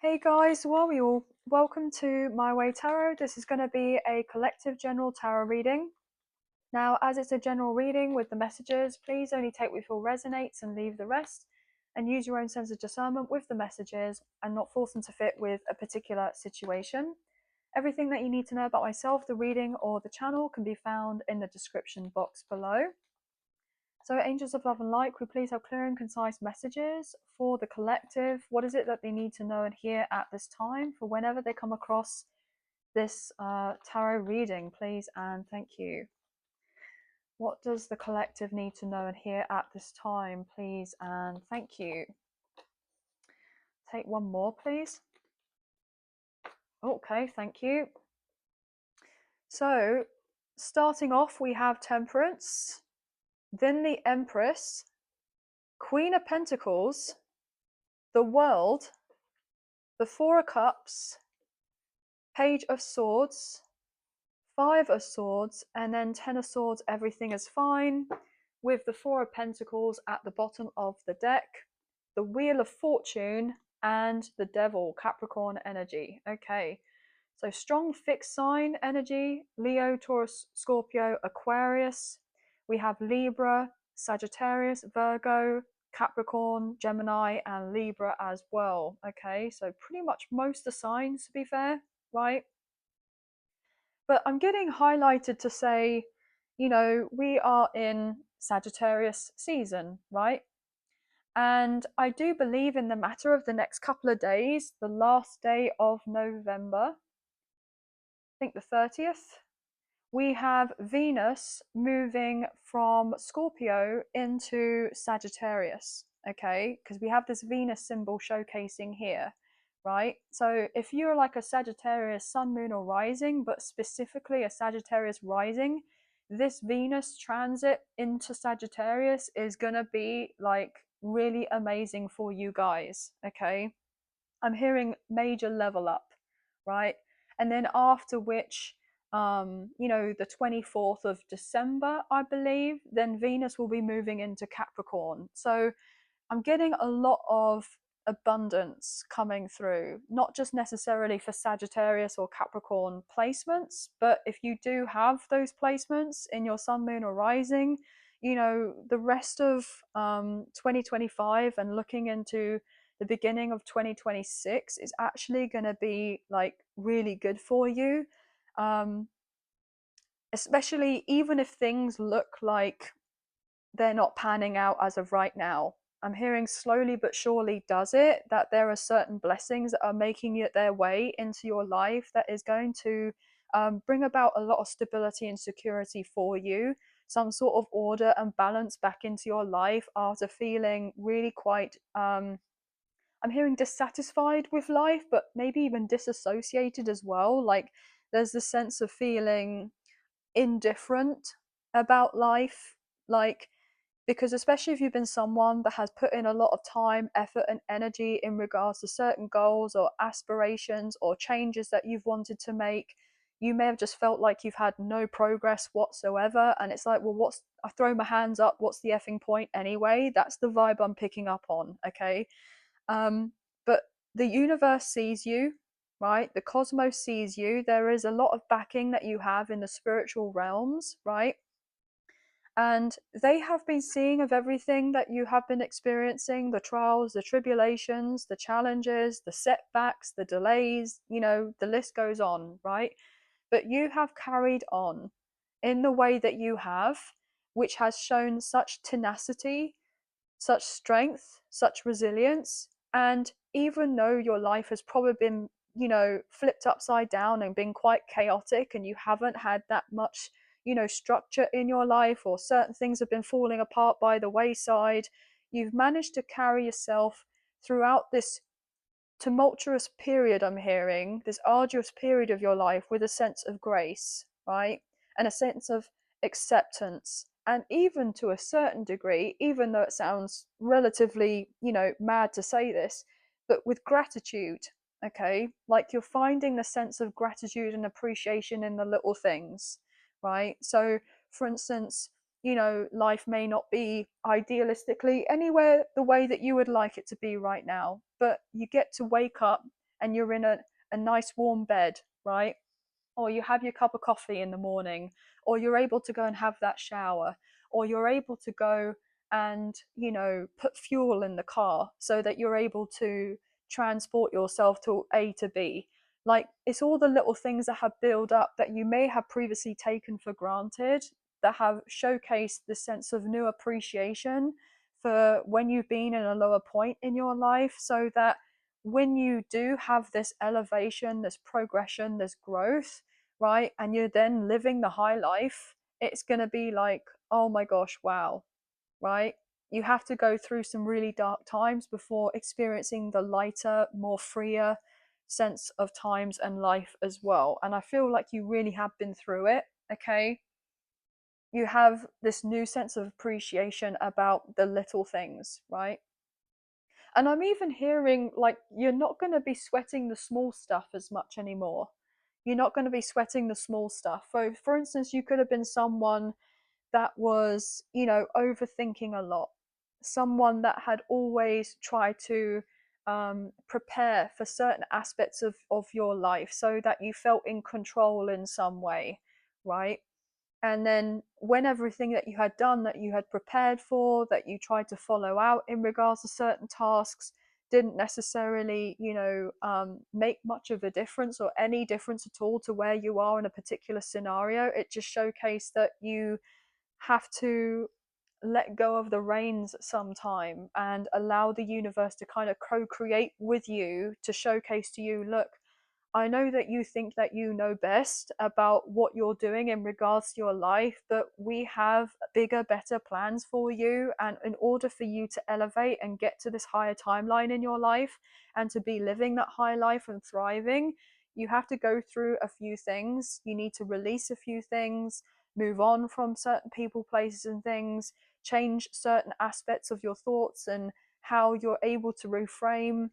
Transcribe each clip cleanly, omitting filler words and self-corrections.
Hey guys, welcome to My Way Tarot. This is going to be a collective general tarot reading. Now, as it's a general reading with the messages, please only take what you feel resonates and leave the rest, and use your own sense of discernment with the messages and not force them to fit with a particular situation. Everything that you need to know about myself, the reading, or the channel can be found in the description box below. So, angels of love and light, could we please have clear and concise messages for the collective? What is it that they need to know and hear at this time for whenever they come across this tarot reading, please and thank you. What does the collective need to know and hear at this time, please and thank you. Take one more, please. Okay, thank you. So, starting off, we have Temperance, then the Empress, Queen of Pentacles, the World, the Four of Cups, Page of Swords, Five of Swords, and then Ten of Swords. Everything is fine, with the Four of Pentacles at the bottom of the deck, the Wheel of Fortune, and the Devil, Capricorn energy. Okay, so strong fixed sign energy: Leo, Taurus, Scorpio, Aquarius. We have Libra, Sagittarius, Virgo, Capricorn, Gemini, and Libra as well. Okay, so pretty much most of the signs, to be fair, right? But I'm getting highlighted to say, we are in Sagittarius season, right? And I do believe in the matter of the next couple of days, the last day of November, I think the 30th, we have Venus moving from Scorpio into Sagittarius, okay? Because we have this Venus symbol showcasing here, right? So if you're like a Sagittarius sun, moon, or rising, but specifically a Sagittarius rising, this Venus transit into Sagittarius is going to be like really amazing for you guys, okay? I'm hearing major level up, right? And then after which, the 24th of December, I believe, then Venus will be moving into Capricorn. So I'm getting a lot of abundance coming through, not just necessarily for Sagittarius or Capricorn placements, but if you do have those placements in your sun, moon, or rising, the rest of 2025 and looking into the beginning of 2026 is actually going to be like really good for you. Especially even if things look like they're not panning out as of right now. I'm hearing slowly but surely does it, that there are certain blessings that are making it their way into your life that is going to bring about a lot of stability and security for you, some sort of order and balance back into your life after feeling really quite I'm hearing dissatisfied with life, but maybe even disassociated as well. Like there's this sense of feeling indifferent about life, like, because especially if you've been someone that has put in a lot of time, effort, and energy in regards to certain goals or aspirations or changes that you've wanted to make, you may have just felt like you've had no progress whatsoever. And it's like, well, I throw my hands up, what's the effing point anyway? That's the vibe I'm picking up on, okay? But the universe sees you, right? The cosmos sees you. There is a lot of backing that you have in the spiritual realms, right? And they have been seeing of everything that you have been experiencing, the trials, the tribulations, the challenges, the setbacks, the delays, the list goes on, right? But you have carried on in the way that you have, which has shown such tenacity, such strength, such resilience. And even though your life has probably been, flipped upside down and been quite chaotic, and you haven't had that much, structure in your life, or certain things have been falling apart by the wayside, you've managed to carry yourself throughout this tumultuous period, I'm hearing, this arduous period of your life, with a sense of grace, right? And a sense of acceptance. And even to a certain degree, even though it sounds relatively, mad to say this, but with gratitude, okay? Like you're finding the sense of gratitude and appreciation in the little things, right? So, for instance, life may not be idealistically anywhere the way that you would like it to be right now, but you get to wake up and you're in a nice warm bed, right? Or you have your cup of coffee in the morning, or you're able to go and have that shower, or you're able to go and, put fuel in the car so that you're able to transport yourself to A to B. Like, it's all the little things that have built up that you may have previously taken for granted, that have showcased the sense of new appreciation for when you've been in a lower point in your life, so that when you do have this elevation, this progression, this growth, right, and you're then living the high life, it's going to be like, oh my gosh, wow, right? You have to go through some really dark times before experiencing the lighter, more freer sense of times and life as well. And I feel like you really have been through it, okay? You have this new sense of appreciation about the little things, right? And I'm even hearing like you're not going to be sweating the small stuff as much anymore. You're not going to be sweating the small stuff. So, for instance, you could have been someone that was, overthinking a lot, someone that had always tried to prepare for certain aspects of your life so that you felt in control in some way, right? And then when everything that you had done, that you had prepared for, that you tried to follow out in regards to certain tasks, didn't necessarily, make much of a difference or any difference at all to where you are in a particular scenario. It just showcased that you have to let go of the reins sometime and allow the universe to kind of co-create with you to showcase to you, look, I know that you think that you know best about what you're doing in regards to your life, but we have bigger, better plans for you. And in order for you to elevate and get to this higher timeline in your life and to be living that high life and thriving, you have to go through a few things. You need to release a few things, move on from certain people, places, and things, change certain aspects of your thoughts and how you're able to reframe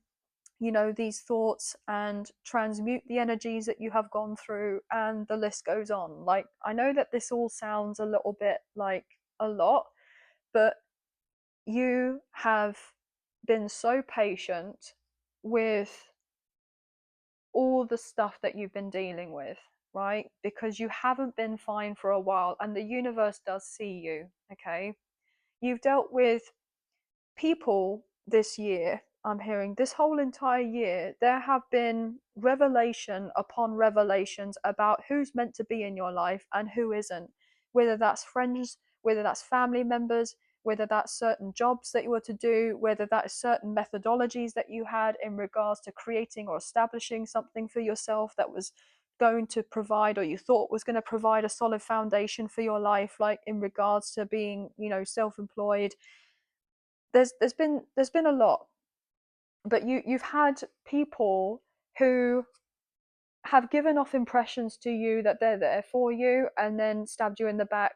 these thoughts and transmute the energies that you have gone through, and the list goes on. Like, I know that this all sounds a little bit like a lot, but you have been so patient with all the stuff that you've been dealing with, right? Because you haven't been fine for a while, and the universe does see you, okay? You've dealt with people this year. I'm hearing this whole entire year, there have been revelation upon revelations about who's meant to be in your life and who isn't. Whether that's friends, whether that's family members, whether that's certain jobs that you were to do, whether that's certain methodologies that you had in regards to creating or establishing something for yourself that was going to provide, or you thought was going to provide, a solid foundation for your life, like in regards to being, self-employed. There's been a lot, but you've had people who have given off impressions to you that they're there for you, and then stabbed you in the back,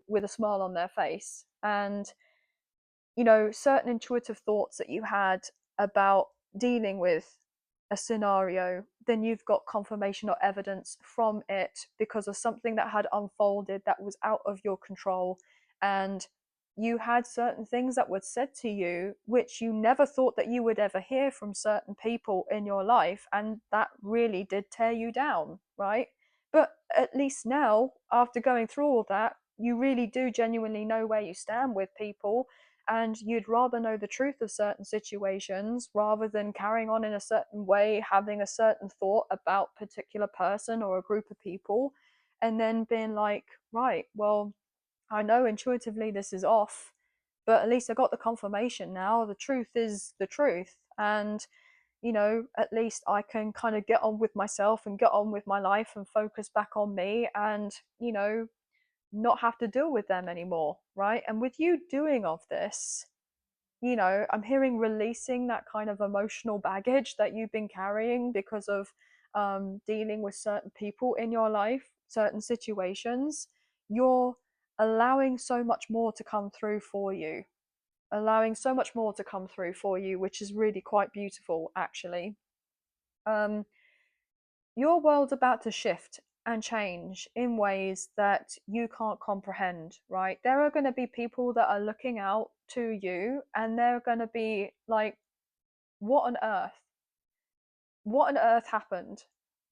with a smile on their face. And certain intuitive thoughts that you had about dealing with a scenario, then you've got confirmation or evidence from it because of something that had unfolded that was out of your control. And you had certain things that were said to you which you never thought that you would ever hear from certain people in your life, and that really did tear you down, right? But at least now, after going through all that, you really do genuinely know where you stand with people, and you'd rather know the truth of certain situations rather than carrying on in a certain way, having a certain thought about a particular person or a group of people, and then being like, right, well, I know intuitively this is off, but at least I got the confirmation now. The truth is the truth. And at least I can kind of get on with myself and get on with my life and focus back on me, and not have to deal with them anymore, right? And with you doing of this, I'm hearing releasing that kind of emotional baggage that you've been carrying because of dealing with certain people in your life, certain situations. You're allowing so much more to come through for you, allowing so much more to come through for you, which is really quite beautiful, actually. Um, your world's about to shift and change in ways that you can't comprehend, right? There are going to be people that are looking out to you, and they're going to be like, what on earth? what on earth happened?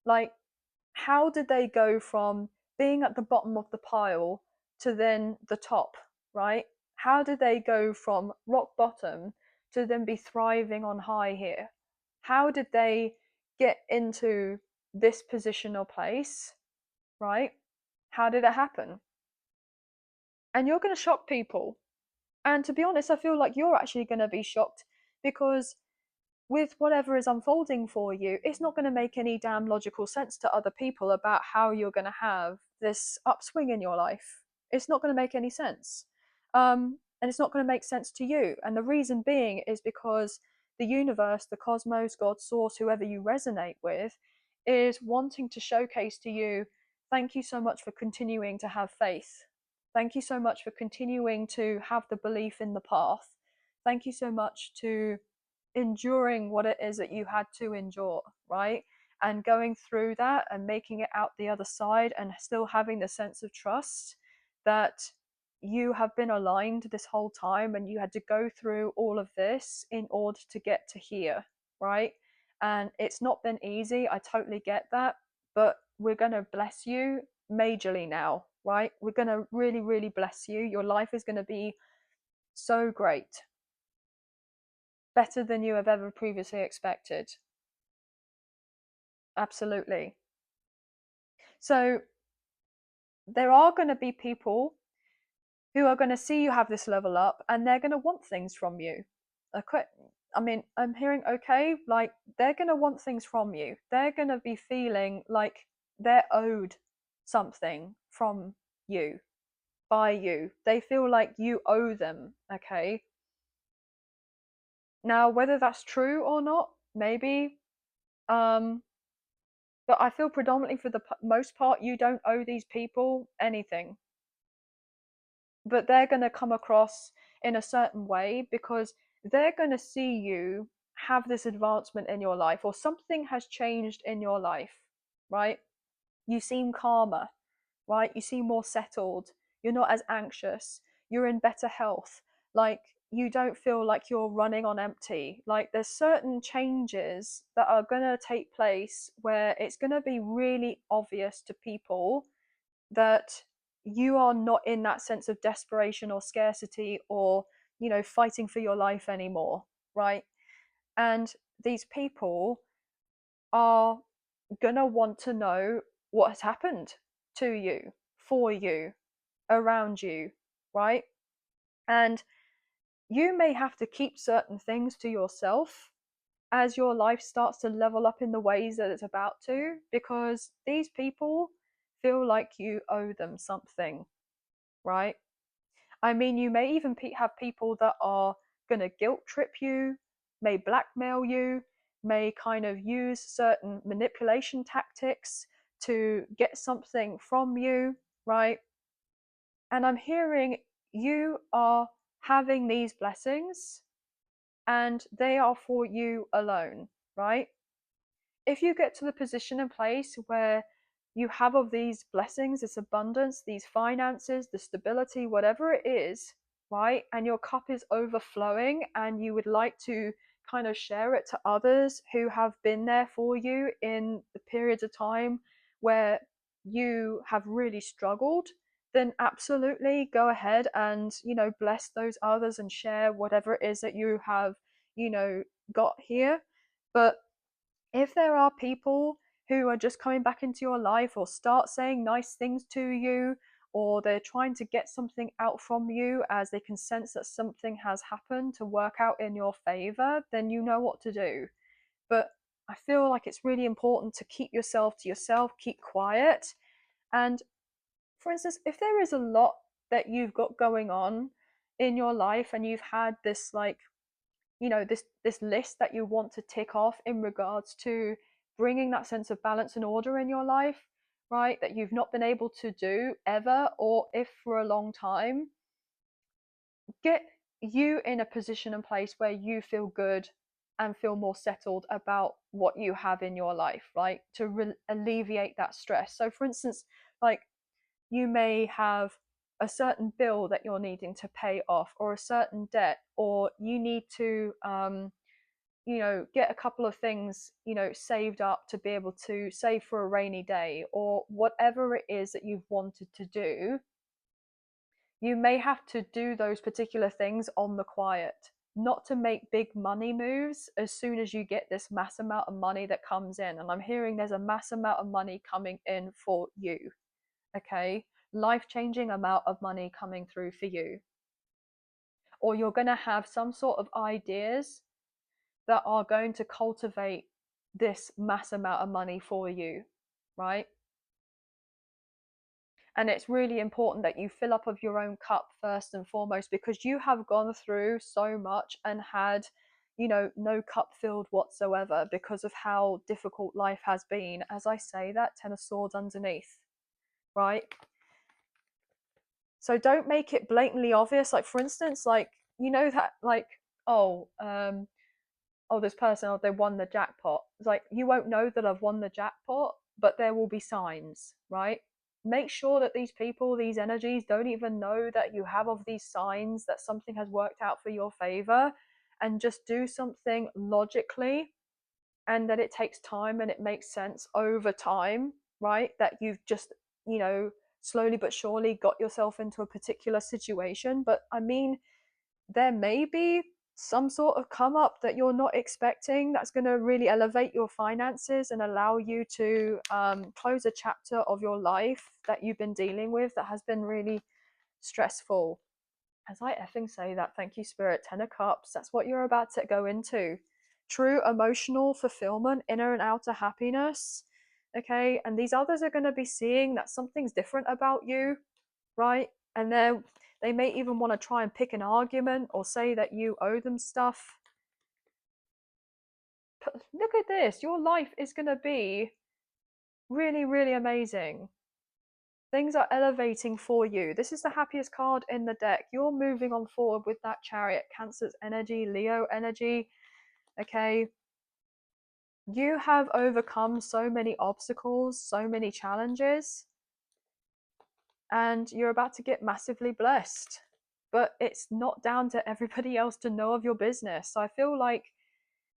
Like, how did they go from being at the bottom of the pile to then the top, right? How did they go from rock bottom to then be thriving on high here? How did they get into this position or place, right? How did it happen? And you're going to shock people. And to be honest, I feel like you're actually going to be shocked because with whatever is unfolding for you, it's not going to make any damn logical sense to other people about how you're going to have this upswing in your life. It's not going to make any sense. And it's not going to make sense to you. And the reason being is because the universe, the cosmos, God, source, whoever you resonate with, is wanting to showcase to you, thank you so much for continuing to have faith. Thank you so much for continuing to have the belief in the path. Thank you so much to enduring what it is that you had to endure, right? And going through that and making it out the other side and still having the sense of trust that you have been aligned this whole time and you had to go through all of this in order to get to here, right? And it's not been easy. I totally get that. But we're going to bless you majorly now, right? We're going to really, really bless you. Your life is going to be so great, better than you have ever previously expected. Absolutely. So there are going to be people who are going to see you have this level up and they're going to want things from you. Okay. I mean, I'm hearing okay, like they're going to want things from you. They're going to be feeling like they're owed something from you, by you. They feel like you owe them, okay? Now, whether that's true or not, maybe. Um, but I feel predominantly for the most part, you don't owe these people anything. But they're going to come across in a certain way because they're going to see you have this advancement in your life or something has changed in your life, right? You seem calmer, right? You seem more settled. You're not as anxious. You're in better health. Like, you don't feel like you're running on empty. Like, there's certain changes that are going to take place where it's going to be really obvious to people that you are not in that sense of desperation or scarcity or, fighting for your life anymore, right? And these people are gonna want to know what has happened to you, for you, around you, right? And you may have to keep certain things to yourself as your life starts to level up in the ways that it's about to, because these people feel like you owe them something, right? I mean, you may even have people that are going to guilt trip you, may blackmail you, may kind of use certain manipulation tactics to get something from you, right? And I'm hearing you are having these blessings and they are for you alone, right? If you get to the position and place where you have of these blessings, this abundance, these finances, the stability, whatever it is, right? And your cup is overflowing and you would like to kind of share it to others who have been there for you in the periods of time where you have really struggled, then absolutely go ahead and, bless those others and share whatever it is that you have, got here. But if there are people who are just coming back into your life or start saying nice things to you, or they're trying to get something out from you as they can sense that something has happened to work out in your favor, then you know what to do. But I feel like it's really important to keep yourself to yourself, keep quiet. And for instance, if there is a lot that you've got going on in your life and you've had this like this list that you want to tick off in regards to bringing that sense of balance and order in your life, right, that you've not been able to do ever, or if for a long time, get you in a position and place where you feel good and feel more settled about what you have in your life, right, to alleviate that stress. So for instance, like, you may have a certain bill that you're needing to pay off or a certain debt, or you need to get a couple of things, saved up to be able to save for a rainy day, or whatever it is that you've wanted to do. You may have to do those particular things on the quiet, not to make big money moves as soon as you get this mass amount of money that comes in. And I'm hearing there's a mass amount of money coming in for you. Okay. Life changing amount of money coming through for you. Or you're going to have some sort of ideas that are going to cultivate this mass amount of money for you, right? And it's really important that you fill up of your own cup first and foremost, because you have gone through so much and had, no cup filled whatsoever because of how difficult life has been. As I say that, 10 of swords underneath, right? So don't make it blatantly obvious. Like, for instance, like, that, like, oh, this person, they won the jackpot. It's like, you won't know that I've won the jackpot, but there will be signs, right? Make sure that these people, these energies, don't even know that you have of these signs that something has worked out for your favor, and just do something logically, and that it takes time and it makes sense over time, right? That you've just, slowly but surely got yourself into a particular situation. But I mean, there may be some sort of come up that you're not expecting that's going to really elevate your finances and allow you to close a chapter of your life that you've been dealing with that has been really stressful. As I effing say that, thank you, Spirit. 10 of Cups, that's what you're about to go into. True emotional fulfillment, inner and outer happiness. Okay, and these others are going to be seeing that something's different about you, right? And they may even want to try and pick an argument or say that you owe them stuff. But look at this. Your life is going to be really, really amazing. Things are elevating for you. This is the happiest card in the deck. You're moving on forward with that Chariot. Cancer's energy, Leo energy. Okay. You have overcome so many obstacles, so many challenges, and you're about to get massively blessed. But it's not down to everybody else to know of your business. So I feel like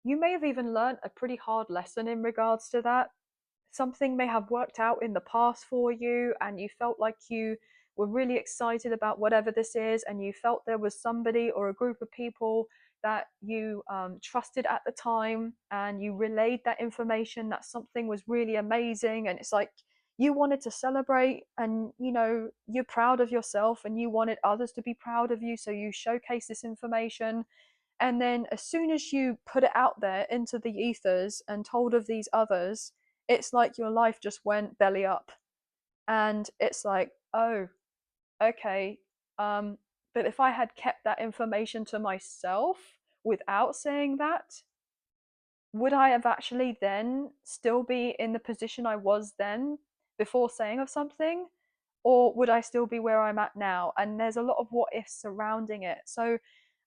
you may have even learned a pretty hard lesson in regards to that. Something may have worked out in the past for you, and you felt like you were really excited about whatever this is, and you felt there was somebody or a group of people that you trusted at the time, and you relayed that information that something was really amazing, and it's like you wanted to celebrate, and you're proud of yourself and you wanted others to be proud of you, so you showcase this information. And then as soon as you put it out there into the ethers and told of these others, it's like your life just went belly up. And it's like, oh, okay. But if I had kept that information to myself without saying that, would I have actually then still be in the position I was then before saying of something? Or would I still be where I'm at now? And there's a lot of what ifs surrounding it. So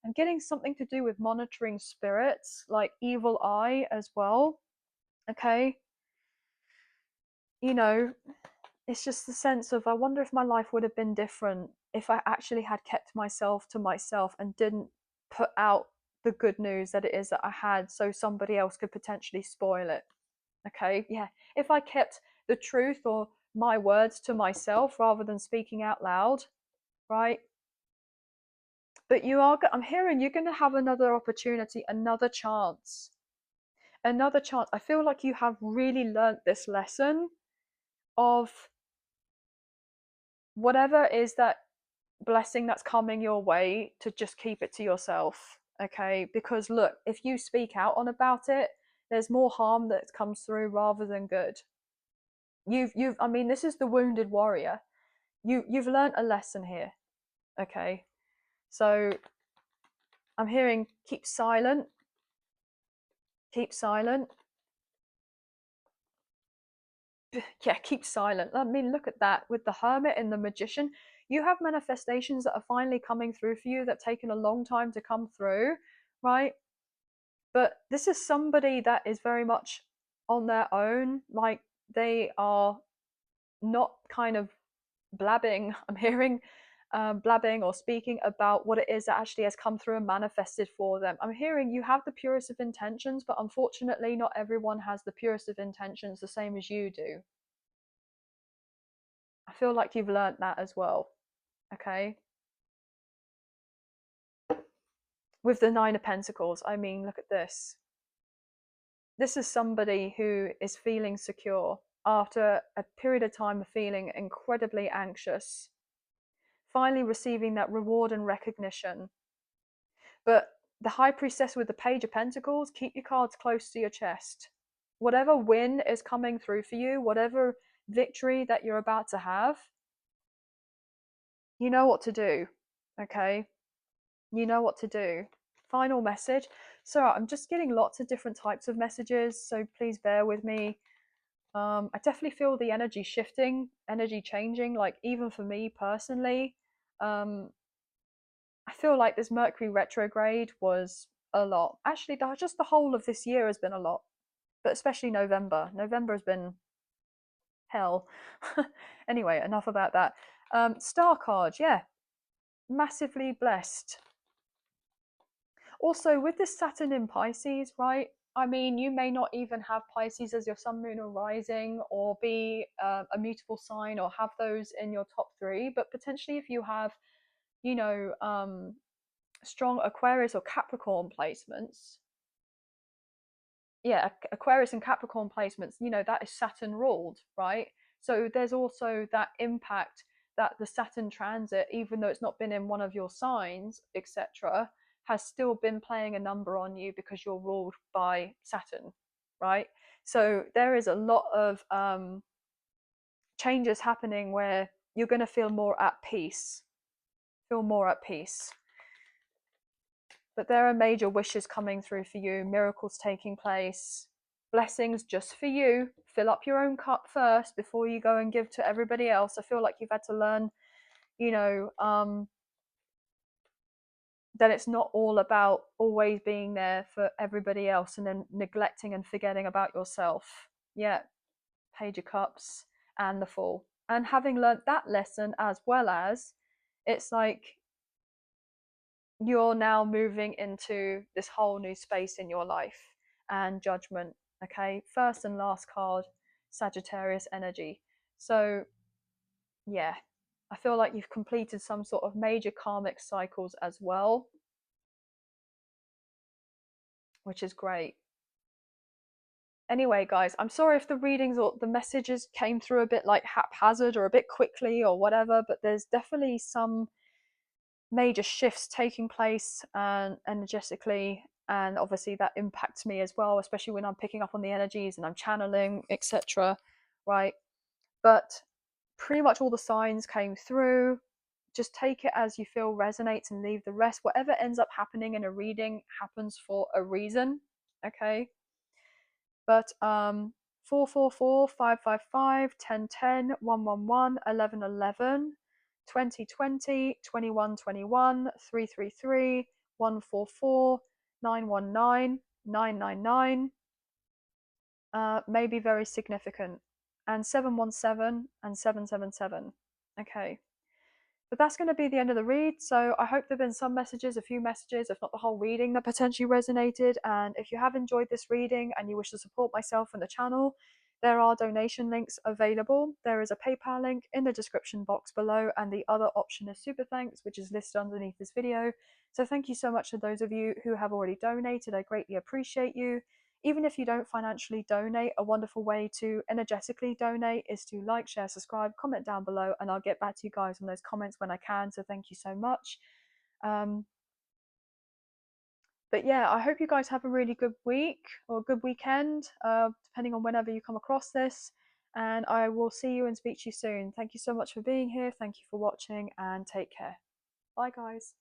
I'm getting something to do with monitoring spirits, like evil eye as well. Okay. It's just the sense of, I wonder if my life would have been different if I actually had kept myself to myself and didn't put out the good news that it is that I had, so somebody else could potentially spoil it. Okay. Yeah. If I kept the truth or my words to myself rather than speaking out loud, right? But I'm hearing you're going to have another opportunity, another chance. Another chance. I feel like you have really learnt this lesson of whatever is that blessing that's coming your way, to just keep it to yourself. Okay? Because look, if you speak out on about it, there's more harm that comes through rather than good. I mean, this is the wounded warrior. You've learnt a lesson here. Okay? So I'm hearing keep silent. Keep silent. Yeah, keep silent. I mean, look at that with the Hermit and the Magician. You have manifestations that are finally coming through for you that taken a long time to come through, right? But this is somebody that is very much on their own. Like, they are not kind of blabbing, I'm hearing, blabbing or speaking about what it is that actually has come through and manifested for them. I'm hearing you have the purest of intentions, but unfortunately, not everyone has the purest of intentions the same as you do. I feel like you've learned that as well. Okay. With the Nine of Pentacles, I mean, look at this. This is somebody who is feeling secure after a period of time of feeling incredibly anxious, finally receiving that reward and recognition. But the High Priestess with the Page of Pentacles, keep your cards close to your chest. Whatever win is coming through for you, whatever victory that you're about to have, you know what to do, okay? You know what to do. Final message. So I'm just getting lots of different types of messages, so please bear with me. I definitely feel the energy shifting, energy changing, like even for me personally. I feel like this Mercury retrograde was a lot. Actually, just the whole of this year has been a lot, but especially November. November has been hell. Anyway, enough about that. Star card, yeah, massively blessed. Also, with this Saturn in Pisces, right? I mean, you may not even have Pisces as your sun, moon, or rising, or be a mutable sign, or have those in your top three. But potentially, if you have, you know, strong Aquarius or Capricorn placements, yeah, Aquarius and Capricorn placements, you know, that is Saturn ruled, right? So there's also that impact that the Saturn transit, even though it's not been in one of your signs, etc., has still been playing a number on you because you're ruled by Saturn, right? So there is a lot of changes happening where you're going to feel more at peace, feel more at peace. But there are major wishes coming through for you, miracles taking place, blessings just for you. Fill up your own cup first before you go and give to everybody else. I feel like you've had to learn, you know, that it's not all about always being there for everybody else and then neglecting and forgetting about yourself. Yeah, Page of Cups and the Fool. And having learnt that lesson, as well as it's like you're now moving into this whole new space in your life and judgment. Okay, first and last card, Sagittarius energy. So yeah, I feel like you've completed some sort of major karmic cycles as well, which is great. Anyway, guys, I'm sorry if the readings or the messages came through a bit like haphazard or a bit quickly or whatever, but there's definitely some major shifts taking place and energetically, and obviously that impacts me as well, especially when I'm picking up on the energies and I'm channeling, etc., right? But pretty much all the signs came through. Just take it as you feel resonates and leave the rest. Whatever ends up happening in a reading happens for a reason, okay? But 444 555 1010 111 1111 2020 2121 333 144 919 999 may be very significant, and 717 and 777. Okay. But that's going to be the end of the read. So I hope there have been some messages, a few messages, if not the whole reading, that potentially resonated. And if you have enjoyed this reading and you wish to support myself and the channel, there are donation links available. There is a PayPal link in the description box below, and the other option is Super Thanks, which is listed underneath this video. So thank you so much to those of you who have already donated. I greatly appreciate you. Even if you don't financially donate, a wonderful way to energetically donate is to like, share, subscribe, comment down below, and I'll get back to you guys on those comments when I can. So thank you so much. But yeah, I hope you guys have a really good week or a good weekend, depending on whenever you come across this. And I will see you and speak to you soon. Thank you so much for being here. Thank you for watching, and take care. Bye, guys.